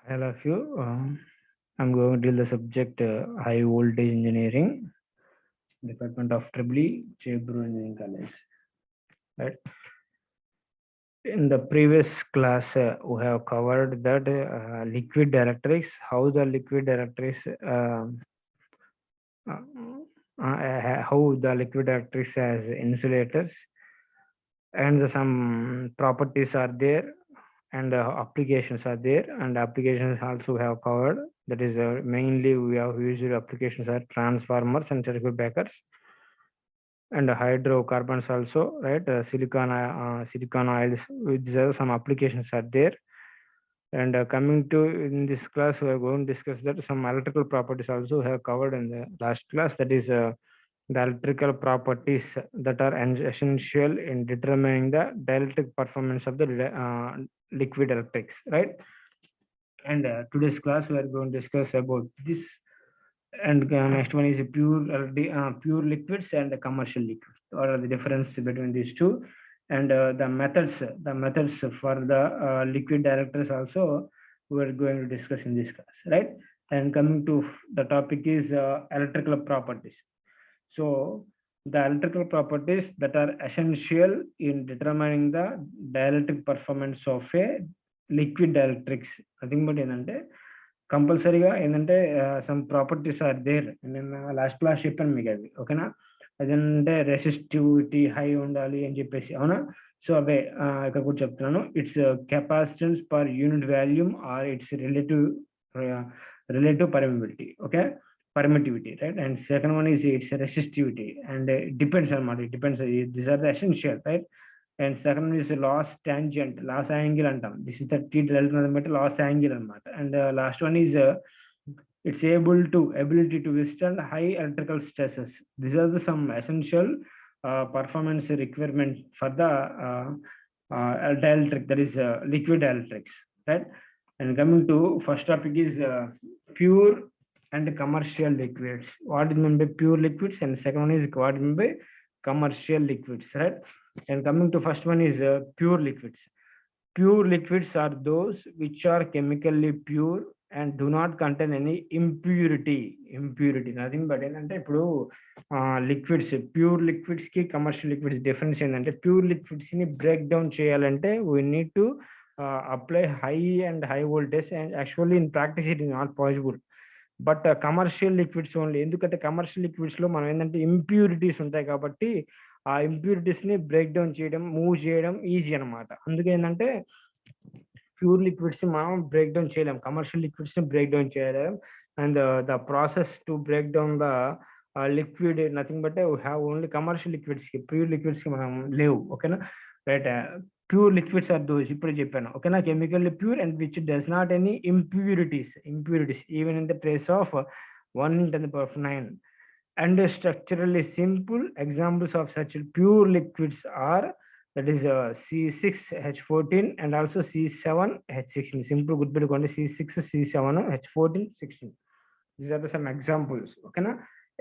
Hello, of you. I'm going to deal the subject high voltage engineering, Department of Tripoli, Chebru Engineering College. Right. In the previous class, we have covered that liquid dielectrics, how the liquid dielectrics, uh, how the liquid dielectrics as insulators, and some properties are there and applications are there, and applications also have covered. That is mainly we have used applications are transformers and circuit breakers and hydrocarbons also, right? Silicon oils, these are some applications are there. And coming to in this class, we are going to discuss that some electrical properties also have covered in the last class. That is the electrical properties that are essential in determining the dielectric performance of the liquid electrics, right? And today's class we are going to discuss about this. And next one is a pure liquids and the commercial liquids. What are the difference between these two? And the methods for the liquid directors also we are going to discuss in this class, right? And coming to the topic is electrical properties. So the electrical properties that are essential in determining the dielectric performance of a liquid dielectrics. Nothing but ఏంటంటే కంపల్సరీగా ఏంటంటే some properties are there. నేను last class చెప్పాను మీకు అది, ఓకేనా? అదేంటంటే resistivity high ఉండాలి అని చెప్పేసి, అవునా? సో అవే ఇక్కడ కూడా చెప్తున్నాను. Its capacitance per unit volume or its relative permeability, okay, permittivity, right? And second one is its resistivity, and it depends on what it depends. These are the essential, right? And second one is loss tangent, loss angle antam. This is the T delta matter loss angle anamata. And last one is its ability to withstand high electrical stresses. These are the some essential performance requirement for the dielectric, that is liquid dielectrics, right? And coming to first topic is pure and commercial liquids. What is meant by pure liquids? And second one is what is meant by commercial liquids, right? And coming to first one is pure liquids. Pure liquids are those which are chemically pure and do not contain any impurity. Nothing but ఏంటంటే ఇప్పుడు liquids, pure liquids కి commercial liquids difference ఏంటంటే, pure liquids ని break down చేయాలంటే we need to apply high voltage, and actually in practice it is not possible. But commercial liquids only. ఎందుకంటే commercial liquids లో మనం ఏంటంటే ఇంప్యూరిటీస్ ఉంటాయి కాబట్టి ఆ ఇంప్యూరిటీస్ ని బ్రేక్ డౌన్ చేయడం, మూవ్ చేయడం ఈజీ అనమాట. అందుకే ఏంటంటే ప్యూర్ లిక్విడ్స్ మనం బ్రేక్ డౌన్ చేయలేం, కమర్షియల్ లిక్విడ్స్ ని బ్రేక్ డౌన్ చేయలేం. And the process to break down the liquid nothing but have only commercial liquids కి, ప్యూర్ లిక్విడ్స్ కి మనం లేవు, ఓకేనా? Right. Pure liquids are those ఇప్పుడు చెప్పాను, ఓకేనా? Chemically pure and which does not any impurities even in the trace of 1 × 10⁹. And structurally simple examples of such pure liquids are, that is C6H14 and also C7H16. simple good పెట్టుకోండి, C6 C7 H14 16. These are the some examples, okay na?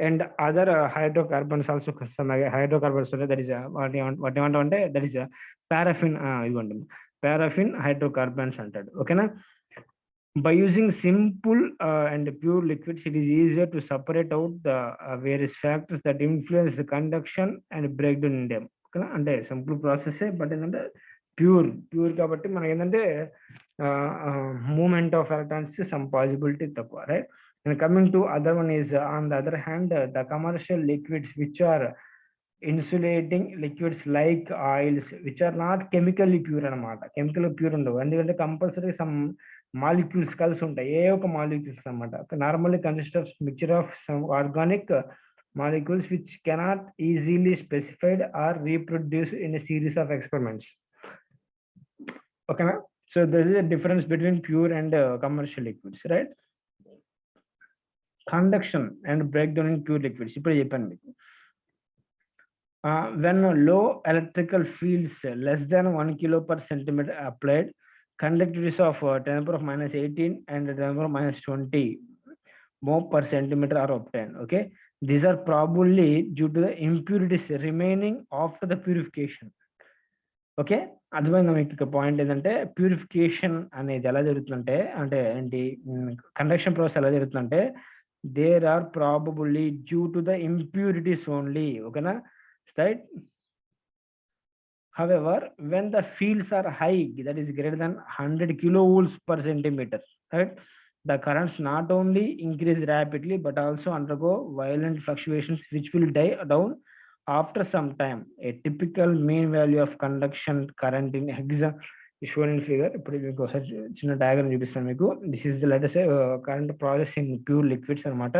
And other hydrocarbons also, some hydrocarbons, that is what you want అంటే that is paraffin. ఇదిగోండి paraffin hydrocarbons అంటాడు, ఓకేనా? By using simple and pure liquids, it is easier to separate out the various factors that influence the conduction and breakdown in them, ఓకేనా? అంటే simple process, but ఏంటంటే pure కాబట్టి మనకి ఏంటంటే moment of electrons some possibility తక్కువ, right? And coming to other one is on the other hand the commercial liquids which are insulating liquids like oils which are not chemically pure అనమాట. Chemical pure ఉండవు, ఎందుకంటే compulsory some molecules కలిసి ఉంటాయి, ఏ ఒక molecules అనమాట. Normally consist of mixture of some organic molecules which cannot easily specified or reproduced in a series of experiments, okay na? So there is a difference between pure and commercial liquids, right? Conduction and breakdown in pure liquids ఇప్పుడు చెప్పాను మీకు. When low electrical fields less than 1 kilo/cm applied, conductivity of 10⁻⁻18 and 10⁻⁻20 mho/cm are obtained, okay? These are probably due to the impurities remaining after the purification, okay, అర్థమైందా మీకు? ఇక point ఏంటంటే purification అనేది ఎలా జరుగుతుందంటే, అంటే ఏంటి, కండక్షన్ ప్రాసెస్ ఎలా జరుగుతుందంటే, there are probably due to the impurities only. ఓకేనా, right. However, when the fields are high, that is greater than 100 kilojoules per centimeter, right, the currents not only increase rapidly but also undergo violent fluctuations which will die down after some time. A typical mean value of conduction current in hexa is shown in figure. ఇప్పుడు మీకు ఒకసారి చిన్న diagram చూపిస్తాను మీకు. This is the let say current process in pure liquids అన్నమాట.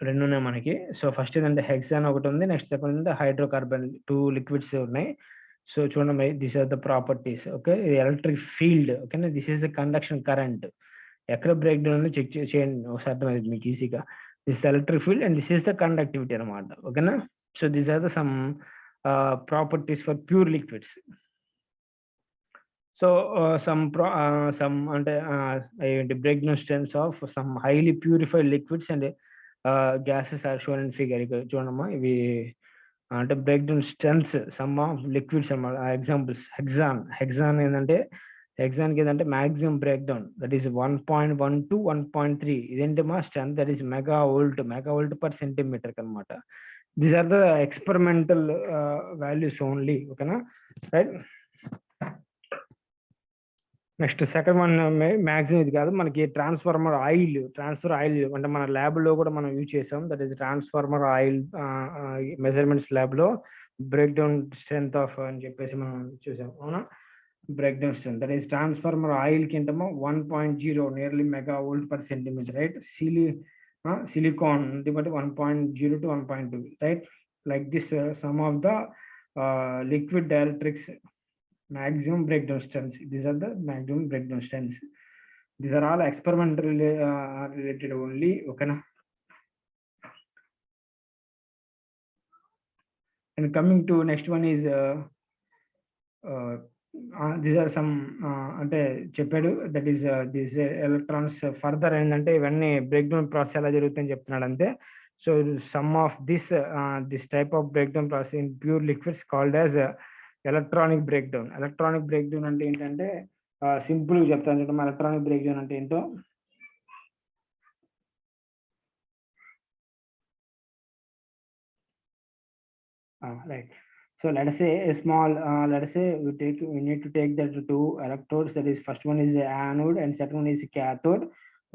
రెండు ఉన్నాయి మనకి. సో ఫస్ట్ ఏంటంటే హెక్సాన్ ఒకటి ఉంది, నెక్స్ట్ సెకండ్ ఏంటంటే హైడ్రోకార్బన్, టూ లిక్విడ్స్ ఉన్నాయి. సో చూడండి, this are the properties. Okay, ఇది ఎలక్ట్రిక్ ఫీల్డ్. ఓకేనా, this is the conduction current. ఎక్కడ బ్రేక్ డౌన్ చెక్ చేయండి ఒకసారి, అర్థమైంది మీకు ఈజీగా. This electric field and this is the conductivity అనమాట. ఓకేనా, so these are the some properties for pure liquids. So some అంటే ఏంటి, break down strengths of some highly purified liquids and gases are shown in figure. ఇక్కడ చూడమ్మా, ఇవి అంటే break down strengths some of liquids అన్నమాట. Examples hexane ఏంటంటే, హెక్సాన్కి ఏంటంటే maximum break down that is 1.1 to 1.3. ఇదేంటి మా strength, that is megavolt per centimeter అనమాట. These are the experimental values only. ఓకేనా, right. Next second one maximum ఇది కాదు మనకి, ట్రాన్స్ఫర్ ఆయిల్ అంటే మన ల్యాబ్ లో కూడా మనం యూజ్ చేసాం. That is transformer oil measurements lab లో బ్రేక్ డౌన్ స్ట్రెంత్ ఆఫ్ అని చెప్పేసి మనం చూసాం. అవునా, break down strength that is transformer oil కి ఏంటమో 1.0 nearly megavolt per centimeter, right. Silicone బట్టి 1.0 to 1.2, right. Like this some of the liquid dielectrics maximum breakdown strengths. These are the maximum breakdown strengths. These are all experimental related only. Okay na. And coming to next one is these are some అంటే చెప్పాడు, that is this electrons further ఏంటంటే ఇవన్నీ break down process ఎలా జరుగుతుందని చెప్తున్నాడు అంతే. So some of this type of break down process in pure liquids called as electronic break down. Electronic break down అంటే ఏంటంటే, సింపుల్ గా చెప్తాను చూడమ్మా, ఎలక్ట్రానిక్ బ్రేక్ డౌన్ అంటే ఏంటో. Right. So let us say a small, let us say we need to take the two electrodes. That is, first one is the anode and second one is cathode.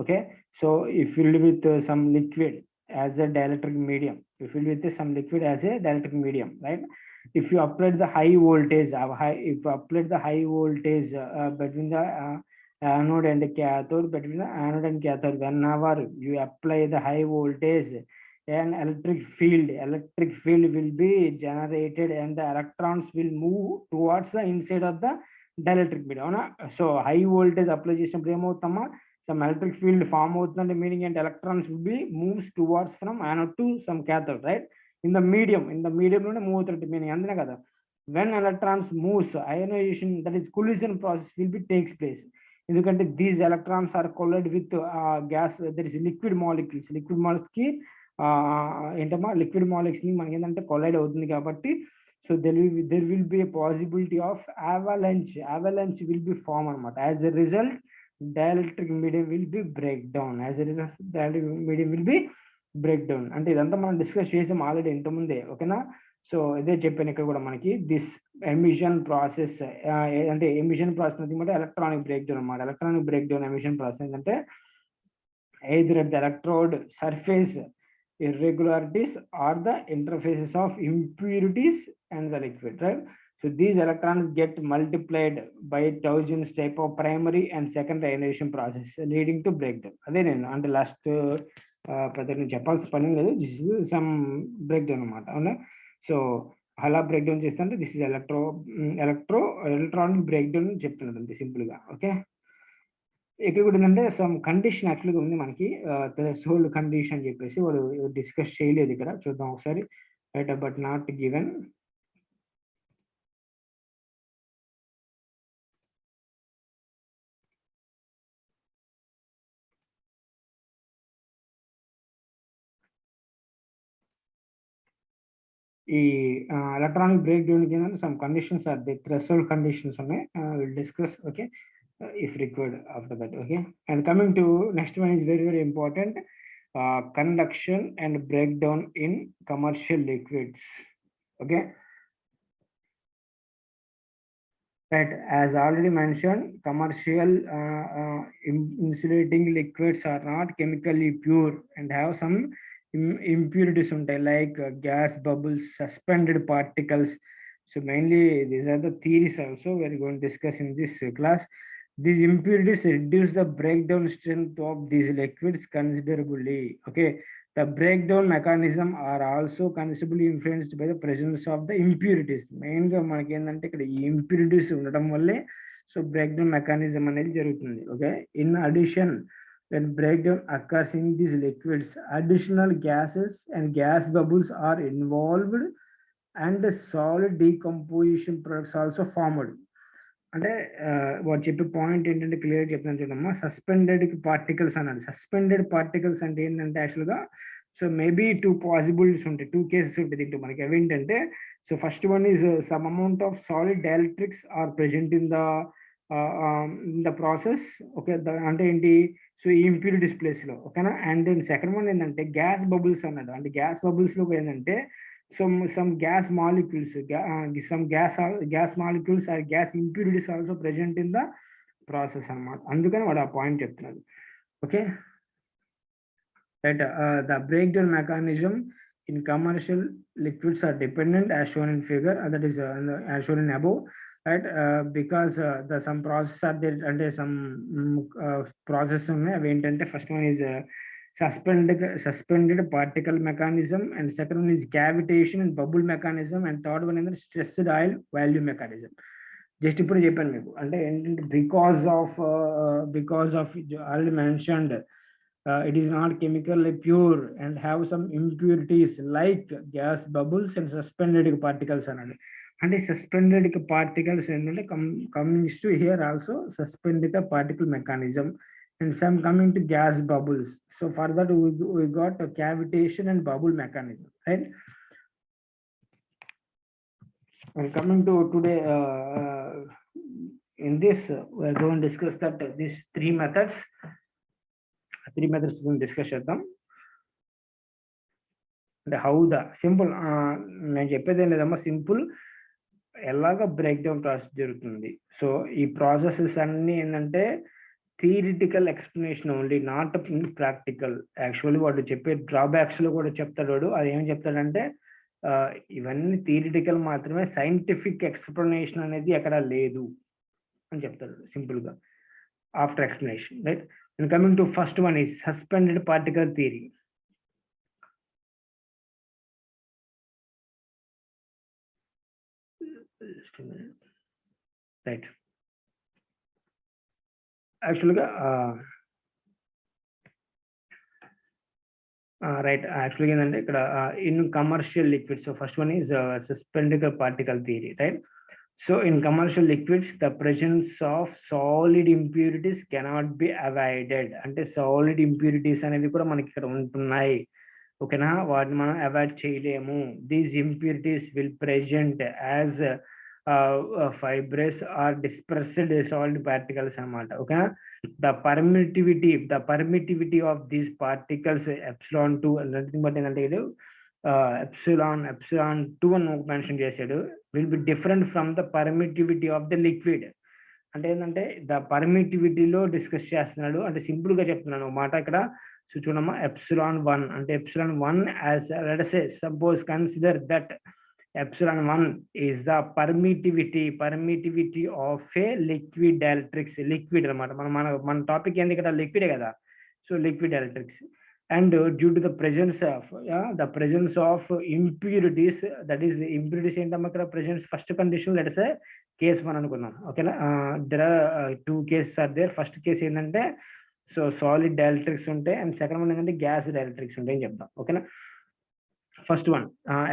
Okay. So if filled with some liquid as a dielectric medium, right? If you apply the high voltage, between the anode and the cathode, whenever you apply the high voltage, an electric field will be generated and the electrons will move towards the inside of the dielectric medium. So high voltage apply చేసినప్పుడు ఏమవుతామా, some electric field form అవుతుందంటే, meaning and electrons will be moves towards from anode to some cathode, right? in the medium లోనే move అవుతుంది, meaning అందునే కదా. when electrons moves, ionization, that is collision process will be takes place. ఎందుకంటే these electrons are collide with gas, that is liquid molecules కి ఏంటమ్మా, liquid molecules ని మనకి ఏంటంటే collide అవుతుంది కాబట్టి, so there will be a possibility of avalanche will be form అనమాట. as a result dielectric medium will be breakdown. అంటే ఇదంతా మనం డిస్కస్ చేసాం ఆల్రెడీ ఇంతకుముందే. ఓకేనా, సో ఇదే చెప్పాను ఇక్కడ కూడా మనకి. దిస్ ఎమిషన్ ప్రాసెస్ అంటే ఎమిషన్ ప్రాసెస్ అంటే ఎలక్ట్రానిక్ బ్రేక్ డౌన్ అనమాట. Electronic break down emission process అంటే either at the electrode surface irregularities or the interfaces of impurities and the liquid, right? So these electrons get multiplied by thousands type of primary and secondary ionization process leading to breakdown. అదే నేను అంటే last ప్రతి చెప్పాల్సిన పని లేదు, this is some breakdown అనమాట. అవునా, so అలా బ్రేక్డౌన్ చేస్తుంటే దిస్ ఇస్ ఎలక్ట్రానిక్ బ్రేక్డౌన్ చెప్తున్నది సింపుల్ గా. ఓకే, ఇక్కడ కూడా ఏంటంటే సమ్ కండిషన్ యాక్చువల్గా ఉంది మనకి, థ్రెషోల్డ్ కండిషన్ అని చెప్పేసి వాడు డిస్కస్ చేయలేదు ఇక్కడ. చూద్దాం ఒకసారి. Right, but not given. ఈ ఎలక్ట్రానిక్ బ్రేక్ డౌన్ కింద some conditions are the threshold conditions ఉన్నాయి, will discuss. Okay, if required after that. Okay, and coming to next one is very very important, conduction and breakdown in commercial liquids. Okay, right, as already mentioned, commercial insulating liquids are not chemically pure and have some impurities like gas bubbles, suspended particles. So mainly these are the theories also we are going to discuss in this class. These impurities reduce the breakdown strength of these liquids considerably. Okay, the breakdown mechanism are also considerably influenced by the presence of the impurities. Main ga manaki endante ikkada impurities undadam valle so breakdown mechanism anedi jarugutundi. Okay, in addition, when breakdown occurs in these liquids, additional gases and gas bubbles are involved and solid decomposition products also formed. అంటే వాడు చెప్పే point ఏంటంటే clear చెప్తాను చూడమ్మా. Suspended particles అన్నాడు. Suspended particles అంటే ఏంటంటే యాక్చువల్గా సో మేబీ టూ పాసిబిలిటీస్ ఉంటాయి, టూ కేసెస్ ఉంటుంది దీంట్లో మనకి. అవి ఏంటంటే so first one is some amount of solid dielectrics are present in the process. Okay, అంటే ఏంటి, సో ఈ ఇంప్యూరిటీస్ ప్లేస్ లో. ఓకేనా, అండ్ దెన్ సెకండ్ వన్ ఏంటంటే గ్యాస్ బబుల్స్ అన్నాడు. అంటే గ్యాస్ బబుల్స్ లో ఏంటంటే some gas molecules, some gas molecules or gas impurities also present in the process అన్నమాట. అందుకని వాడు ఆ పాయింట్ చెప్తున్నాడు. Okay, right, the breakdown mechanism in commercial liquids are dependent as shown in figure, that is as shown in above, right, because the some process are there and some process ఉన్నాయి. అవి ఏంటంటే first one is suspended particle mechanism, and second one is cavitation and bubble mechanism, and third one is stressed oil value mechanism. Just ఇప్పుడు చెప్పాను మీకు. అంటే ఏంటంటే because of already mentioned, it is not chemically pure and have some impurities like gas bubbles and suspended particles అన్నాడు. అంటే suspended particles ఏంటంటే comes to here also suspended particle mechanism, and some coming to gas bubbles. So for that we got a cavitation and bubble mechanism, right? And coming to today, in this we are going to discuss that these three methods going to discuss చేద్దాం. అంటే how the simple, నేను చెప్పేది ఏం లేదమ్మా, simple ఎలాగ break down process జరుగుతుంది. So ఈ processes అన్ని ఏంటంటే theoretical explanation only, not practical. Actually వాడు చెప్పే డ్రాబ్యాక్స్ లో కూడా చెప్తాడు వాడు. అది ఏం చెప్తాడంటే ఇవన్నీ థియరిటికల్ మాత్రమే, సైంటిఫిక్ ఎక్స్ప్లెనేషన్ అనేది ఎక్కడ లేదు అని చెప్తాడు సింపుల్ గా after explanation, right. And coming to first one is suspended particle theory. Right, యాక్చువల్గా రైట్, యాక్చువల్గా ఏంటంటే ఇక్కడ in commercial liquids, so first one is suspended particle theory, right. So in commercial liquids the presence of solid impurities cannot be avoided. అంటే solid impurities అనేవి కూడా మనకి ఇక్కడ ఉంటున్నాయి. ఓకేనా, వాటిని మనం అవాయిడ్ చేయలేము. These impurities will present as fibrous or dispersed solid particles అన్నమాట. ఓకేనా, the permittivity of these particles epsilon 2 nothing but ఏంటంటే ఇది epsilon 2 అని మెన్షన్ చేశాడు, will be different from the permittivity of the liquid. అంటే ఏంటంటే ద పర్మిటివిటీలో డిస్కస్ చేస్తున్నాడు. అంటే సింపుల్ గా చెప్తున్నాను మాట ఇక్కడ. సో చూడమ్మా, epsilon 1 అంటే epsilon 1 as let us say suppose consider that epsilon 1 is the permittivity of a liquid dielectrics. Liquid అనమాట. మన టాపిక్ ఏంది ఇక్కడ, లిక్విడే కదా. So liquid dielectrics, and due to the presence of impurities, that is impurities ఏంటమ్మా ఇక్కడ presence, first condition let us say case 1 అనుకుందాం. ఓకేనా, there are two cases are there. First case ఏంటంటే సో సాలిడ్ డైఎలక్ట్రిక్స్ ఉంటాయి, and second one ఏంటంటే gas dielectrics ఉంటాయి అని చెప్తాం. ఓకేనా, ఫస్ట్ వన్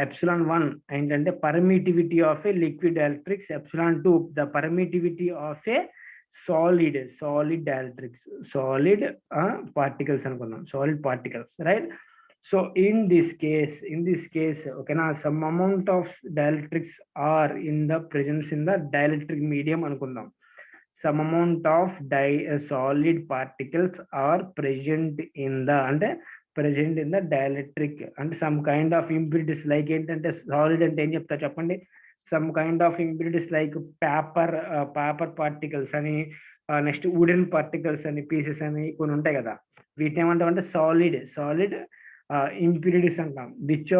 epsilon 1 ఏంటంటే permittivity of a liquid dielectrics, epsilon 2 the permittivity of a solid dielectrics, solid particles అనుకున్నాం, solid particles, right. So in this case, okay, now some amount of dielectrics are in the presence in the dielectric medium anukundam. Some amount of solid particles are present in the dielectric, and some kind of impurities like ఏంటంటే solid అంటే ఏం చెప్తా చెప్పండి. Some kind of impurities like paper particles అని, next wooden particles అని, pieces అని కొన్ని ఉంటాయి కదా, వీటిని ఏమంటామంటే సాలిడ్ impurities అంటాం, which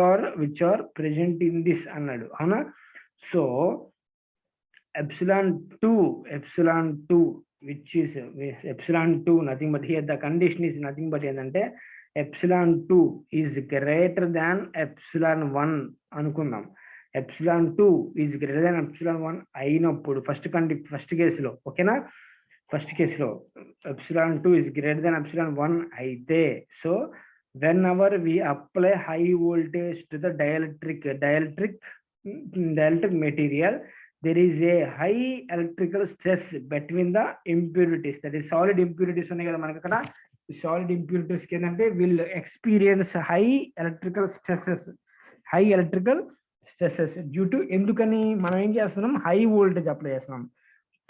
are present in this అన్నాడు, అవునా. So epsilon 2, which is epsilon 2, nothing but here the condition is nothing but ఏంటంటే epsilon 2 is greater than epsilon 1 అనుకుందాం. epsilon 2 is greater than epsilon 1 అయినప్పుడు ఫస్ట్ కేసులో, ఓకేనా, first కేసులో epsilon 2 is greater than epsilon 1 అయితే, so whenever we apply high voltage to the dielectric material, there is a high electrical stress between the impurities, that is solid impurities ఉన్నాయి కదా మనకి అక్కడ. solid impurities ఏంటంటే will experience high electrical stresses due to, ఎందుకని మనం ఏం చేస్తున్నాం, high voltage apply చేస్తున్నాం.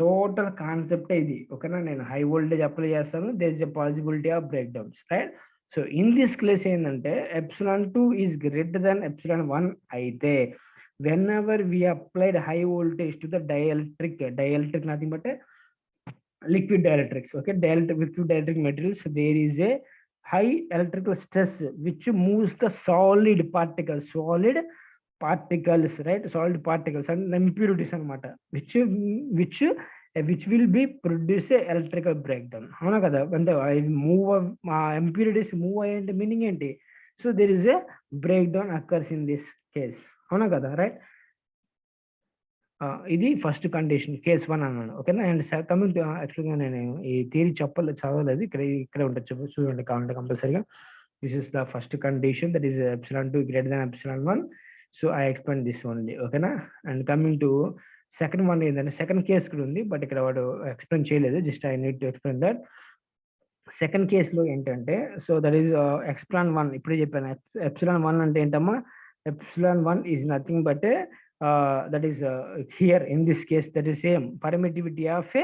టోటల్ కాన్సెప్ట్ ఇది, ఓకేనా. నేను హై వోల్టేజ్ అప్లై చేస్తాను, there is a possibility of break downs, right. So in this case ఏంటంటే epsilon 2 is greater than epsilon 1 అయితే, whenever we applied high voltage to the dielectric nothing but liquid dielectrics, okay, liquid dielectric materials, there is a high electrical stress which moves the solid particles, right, solid particles and impurities anamata, which will be produce a electrical breakdown, avuna kada. Ante move impurities move ayante meaning enti, so there is a breakdown occurs in this case, avuna kada, right. ఇది first condition, case 1 అన్నాను, ఓకేనా. And coming to, యాక్చువల్గా నేను ఈ theory చదవలేదు, ఇక్కడ ఉంటుంది, చూడండి కావాలంటే కంపల్సరీగా. This is the first condition, that is epsilon 2 greater than epsilon 1. So I explain this only, ఓకేనా. And coming to second one ఏంటంటే, సెకండ్ కేస్ కూడా ఉంది, బట్ ఇక్కడ వాడు ఎక్స్ప్లెయిన్ చేయలేదు, just I need to explain that. Second కేసులో ఏంటంటే, so that is epsilon 1, ఇప్పుడే చెప్పాను. epsilon 1 అంటే ఏంటమ్మా, epsilon 1 is nothing but that is here in this case, that is same permittivity of a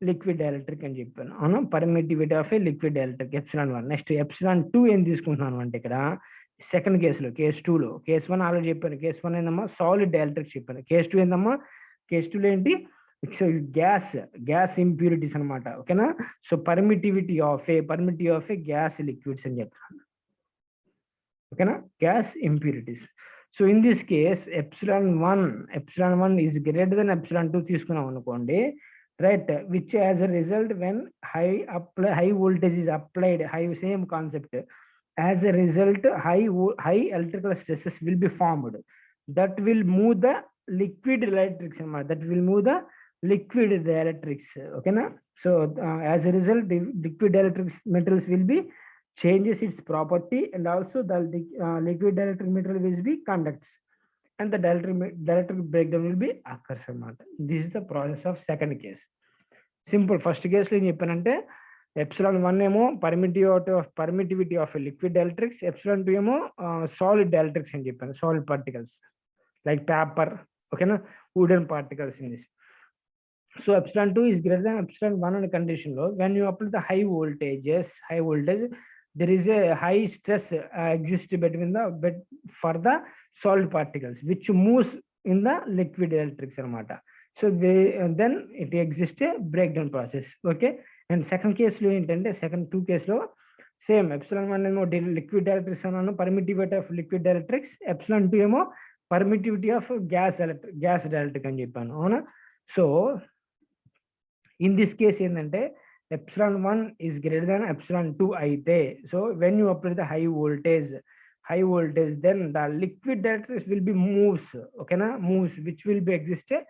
liquid dielectric అని చెప్పాను, అవును. permittivity of a liquid dielectric epsilon 1. Next epsilon 2 ఏం తీసుకుంటున్నాను అంటే, ఇక్కడ సెకండ్ కేసులో, కేస్ 2లో, కేస్ 1 ఆల్రెడీ చెప్పాను, కేస్ 1 ఏందమ్మా సాలిడ్ డైఎలక్ట్రిక్ చెప్పాను, కేస్ 2 ఏందమ్మా, కేస్ 2లో ఏంటి, గ్యాస్ ఇంప్యూరిటీస్ అనమాట, ఓకేనా. So permittivity of A gas liquids అని చెప్తాను, ఓకేనా, gas impurities. So in this case epsilon 1 is greater than epsilon 2 తీసుకున్నాం అనుకోండి, right, which as a result when high voltage is applied, same concept, as a result high electrical stresses will be formed that will move the liquid dielectrics, okay na. So as a result the liquid dielectric metals will be changes its property, and also the liquid dielectric metal will be conducts, and the dielectric breakdown will be occurs anamata. This is the process of second case. Simple. First case lo em cheppanante, epsilon 1 ఏమో permittivity of liquid dielectrics, epsilon 2 ఏమో solid dielectrics అని చెప్పాను, solid particles like paper, okay na, wooden particles in this. So epsilon 2 is greater than epsilon 1 on condition low, when you apply the high voltage, there is a high stress exists between for the solid particles which moves in the liquid dielectrics anamata. So then it exists a breakdown process, okay. And second case lo entante, second 2 case lo same, epsilon 1 ఏమో liquid dielectrics అన్నాను, permittivity of liquid dielectrics, epsilon 2 ఏమో permittivity of gas dielectric అని చెప్పాను, అవునా. So in this case ఏంటంటే epsilon 1 is greater than epsilon 2 అయితే, so when you apply the high voltage, then the liquid dielectrics will be moves, okay na, moves, which will be exist a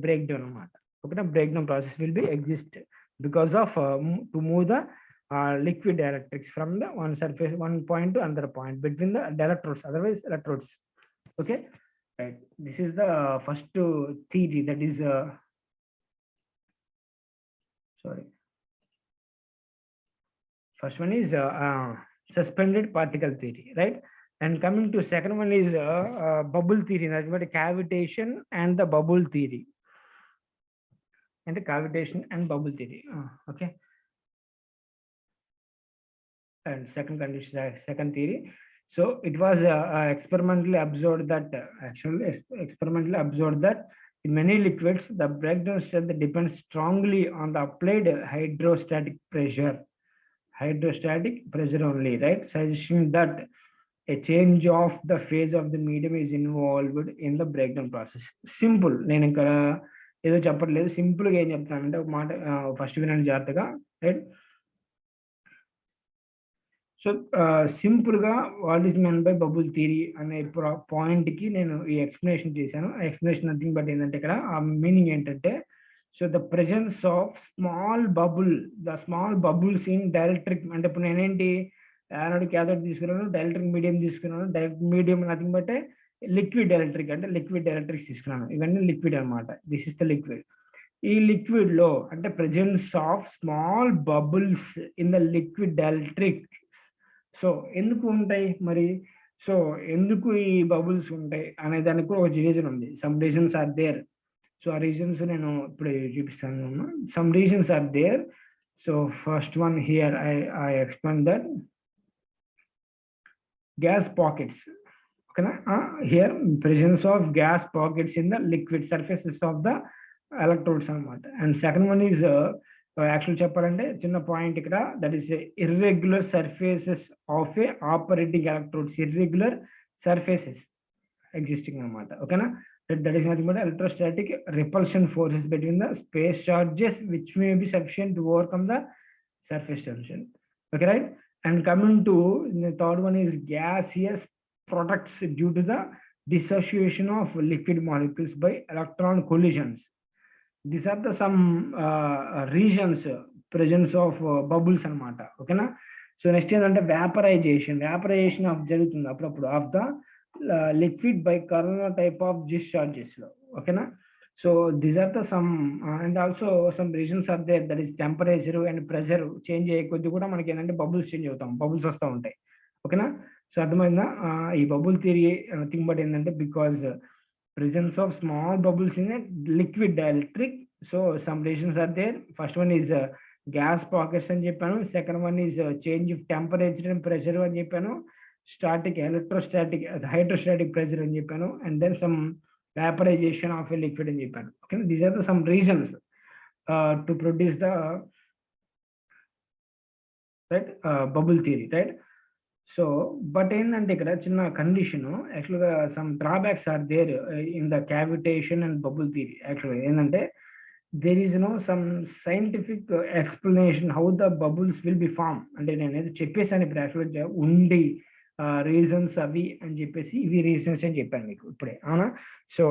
breakdown anamata, okay na. Breakdown process will be exist because of to move the liquid dielectrics from the one point to another point between the electrodes, otherwise electrodes, okay, right. This is the first theory, that is First one is suspended particle theory, right? And coming to second one is bubble theory, that's what cavitation and the bubble theory. And the cavitation and bubble theory. Okay. And second condition, second theory. So it was experimentally observed that experimentally observed that in many liquids, the breakdown strength depends strongly on the applied hydrostatic pressure only, right? Suggesting that a change of the phase of the medium is involved in the breakdown process. Simple. నేను ఇక్కడ ఏదో చెప్పట్లేదు, simple గా ఏం చెప్తానంటే ఒక మాట first వినండి జాగ్రత్తగా, రైట్? సో సింపుల్ గా what is men by bubble theory అనే పాయింట్ కి నేను ఈ ఎక్స్ప్లెనేషన్ చేశాను. ఎక్స్ప్లెనేషన్ నథింగ్ బట్ ఏంటంటే ఇక్కడ ఆ మీనింగ్ ఏంటంటే, so the presence of small bubbles in dielectric, అంటే ఇప్పుడు నేనేంటి యానోడ్ క్యాథోడ్ తీసుకున్నాను, డైఎలక్ట్రిక్ మీడియం తీసుకున్నాను, direct medium nothing but liquid electric, అంటే లిక్విడ్ ఎలక్ట్రిక్స్ తీసుకున్నాను. ఇవన్నీ లిక్విడ్ అనమాట. This is the liquid. ఈ లిక్విడ్ లో అంటే presence of small bubbles in the liquid electric. So ఎందుకు ఉంటాయి మరి? సో ఎందుకు ఈ బబుల్స్ ఉంటాయి అనే దానికి కూడా ఒక రీజన్ ఉంది. Some reasons are there. So ఆ రీజన్స్ నేను ఇప్పుడు చూపిస్తాను. Some reasons are there. So first one here I explain that gas pockets. Okay, here presence of gas pockets in the liquid surfaces of the electrodes anamata. And second one is actually చెప్పాలంటే చిన్న point ఇక్కడ, that is irregular surfaces of a operating electrodes, irregular surfaces existing anamata. Okay na, that is nothing but electrostatic repulsion forces between the space charges which may be sufficient to overcome the surface tension. Okay, right? And coming to the third one is gaseous products due to the dissociation of liquid molecules by electron collisions. These are the some regions presence of bubbles anamata. Okay na. So next is under vaporization of jarutundi appudu of the liquid by corona type of discharges. Okay na. So these are the some and also some reasons are there, that is temperature and pressure change అయ్యే కొద్ది కూడా మనకి ఏంటంటే bubbles change అవుతాం, bubbles వస్తూ ఉంటాయి. ఓకేనా. So అర్థమైందా? ఈ బబుల్ థియరీ థింగ్ బట్ ఏంటంటే because presence of small bubbles in a liquid dielectric. So some reasons are there. First one is gas pockets అని చెప్పాను. Second one is change of temperature and pressure అని చెప్పాను. Static electrostatic hydrostatic pressure అని చెప్పాను. And then some vaporization of a liquid in Japan. Okay, these are the some reasons to produce the right bubble theory, right? So but ఏంటంటే ఇక్కడ చిన్న condition, యాక్చువల్గా some drawbacks are there in the cavitation and bubble theory. యాక్చువల్గా ఏంటంటే there is no some scientific explanation how the bubbles will be formed. అంటే నేను ఏదో చెప్పేసాను ఇప్పుడు, యాక్చువల్గా ఉండి రీజన్స్ అవి అని చెప్పేసి ఇవి రీజన్స్ అని చెప్పాను మీకు ఇప్పుడే, అవునా? సో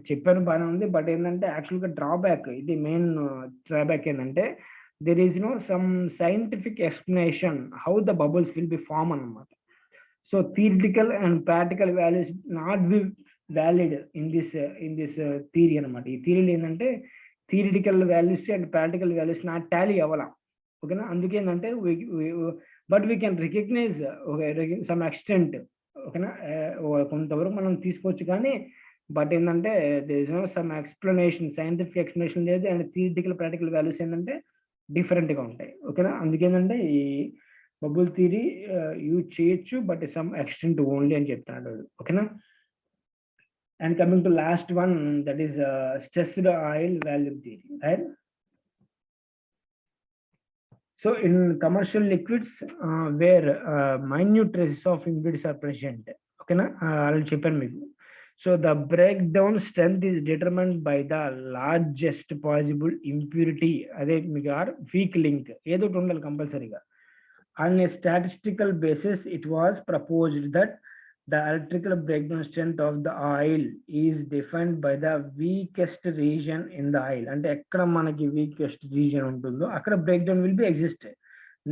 చెప్పాను, బాగానే ఉంది. బట్ ఏంటంటే యాక్చువల్గా డ్రాబ్యాక్, ఇది మెయిన్ డ్రాబ్యాక్ ఏంటంటే there is no some scientific explanation how the bubbles will be formed అన్నమాట. So theoretical and practical values not be valid in this theory అన్నమాట. ఈ థియరీలో ఏంటంటే theoretical values and practical values not tally అవ్వాల. ఓకేనా. అందుకేంటంటే but we can recognize some extent. ఓకేనా, కొంతవరకు మనం తీసుకోవచ్చు, కానీ బట్ ఏంటంటే there is no some explanation, scientific explanation లేదు. అండ్ థియరిటికల్ ప్రాక్టికల్ వాల్యూస్ ఏంటంటే డిఫరెంట్గా ఉంటాయి. ఓకేనా. అందుకేంటంటే ఈ బబుల్ థియరీ యూజ్ చేయొచ్చు, బట్ సమ్ ఎక్స్టెంట్ ఓన్లీ అని చెప్తున్నాడు. ఓకేనా. And coming to last one, that is stressed oil volume theory, right? So in commercial liquids where minute traces of impurities are present, okay na, I'll chepen meeku. So the breakdown strength is determined by the largest possible impurity, ade meeku are weak link edo undali compulsory ga. On a statistical basis it was proposed that the electrical breakdown strength of the oil is defined by the weakest region in the oil. అంటే ఎక్కడ మనకి weakest region ఉంటుందో అక్కడ breakdown will be exist,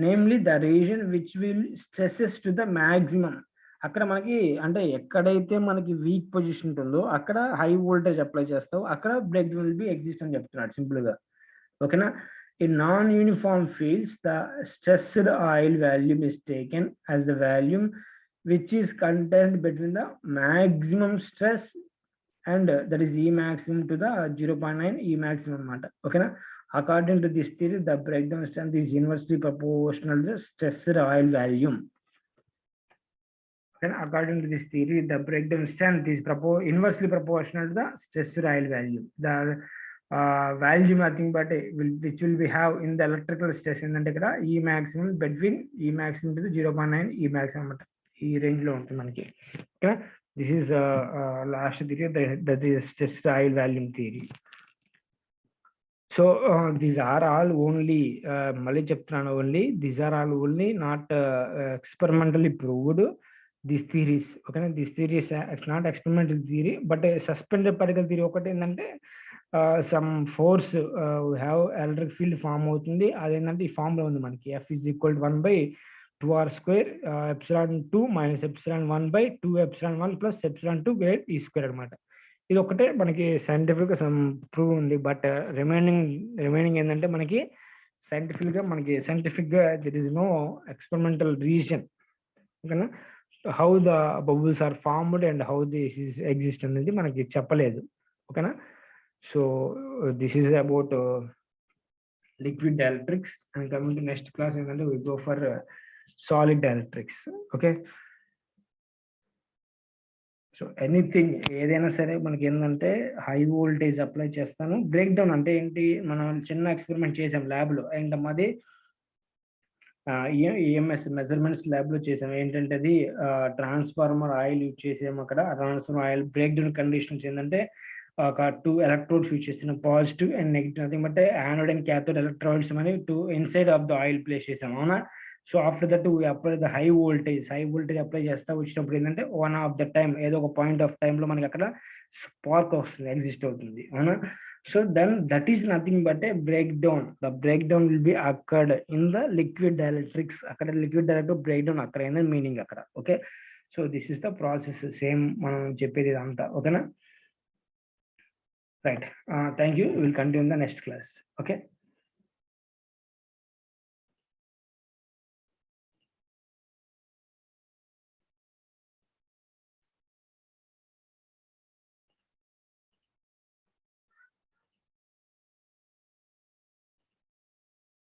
namely the region which will stresses to the maximum. అక్కడ మనకి అంటే ఎక్కడైతే మనకి వీక్ పొజిషన్ ఉంటుందో అక్కడ హై వోల్టేజ్ అప్లై చేస్తావు, అక్కడ breakdown will be exist అని చెప్తున్నాడు సింపుల్ గా. ఓకేనా. in non-uniform fields, the stressed oil volume is taken as the volume which is contained between the maximum stress and that is E maximum to the 0.9 E maximum మాట ఓకేనా. According to this theory, the breakdown strength is inversely proportional to the stressed oil volume. Then according to this theory, the breakdown strength is inversely proportional to the stressed oil value. The value nothing but which will be have in the electrical stress ఏంటంటే ఇక్కడ E maximum between E maximum to the 0.9 E maximum అంట ఈ range లో ఉంటుంది మనకి. ఓకేనా. This is lost theory, that is stressed oil volume theory. So these are all only మళ్ళీ చెప్తున్నాను, only these are all only not experimentally proved. These theories, okay, these theories it's not experimental theory, but a suspended particle theory ఒకటి ఏంటంటే some force we have electric field form అవుతుంది, అదేంటంటే ఈ form లో ఉంది మనకి F is equal to 1/2r square epsilon 2 minus epsilon 1/2 epsilon 1 plus epsilon 2 great E square అనమాట. ఇది ఒకటే మనకి సైంటిఫిక్ సమ్ ప్రూవ్ ఉంది, బట్ రిమైనింగ్ ఏంటంటే మనకి సైంటిఫిక్ గా there is no experimental reason. ఓకేనా. How the bubbles are formed and how this is exist అనేది మనకి చెప్పలేదు. ఓకేనా. So this is about liquid dielectrics. And coming to next class ఏంటంటే we go for solid dielectrics. Okay. So anything ఏదైనా సరే మనకి ఏంటంటే హై వోల్టేజ్ అప్లై చేస్తాను. బ్రేక్ డౌన్ అంటే ఏంటి, మనం చిన్న ఎక్స్పెరిమెంట్ చేసాం ల్యాబ్ లో, అండ్ మాది ఈఎంఎస్ మెజర్మెంట్స్ ల్యాబ్ లో చేసాం. ఏంటంటే అది ట్రాన్స్ఫార్మర్ ఆయిల్ యూజ్ చేసాము. అక్కడ transformer oil break down conditions ఏంటంటే ఒక 2 ఎలక్ట్రోడ్స్ యూజ్ చేస్తున్నాం, positive and negative, nothing but anode and cathode electrodes అని 2 inside of the oil place చేసాం. అవునా. So after that we apply the high voltage apply చేస్తా వచ్చినప్పుడు ఏంటంటే వన్ ఆఫ్ ద టైం ఏదో ఒక పాయింట్ ఆఫ్ టైం లో మనకి అక్కడ స్పార్క్ వస్తుంది, ఎగ్జిస్ట్ అవుతుంది. అవునా. So then that is nothing but a break down. The break down will be occurred in the liquid dielectrics. అక్కడ లిక్విడ్ డైఎలక్ట్రిక్ బ్రేక్ డౌన్ అక్కడ అయిందని మీనింగ్ అక్కడ. Okay. So this is the process, same మనం చెప్పేది ఇదంతా. ఓకేనా. Right. Thank you. Will continue the next class. Okay.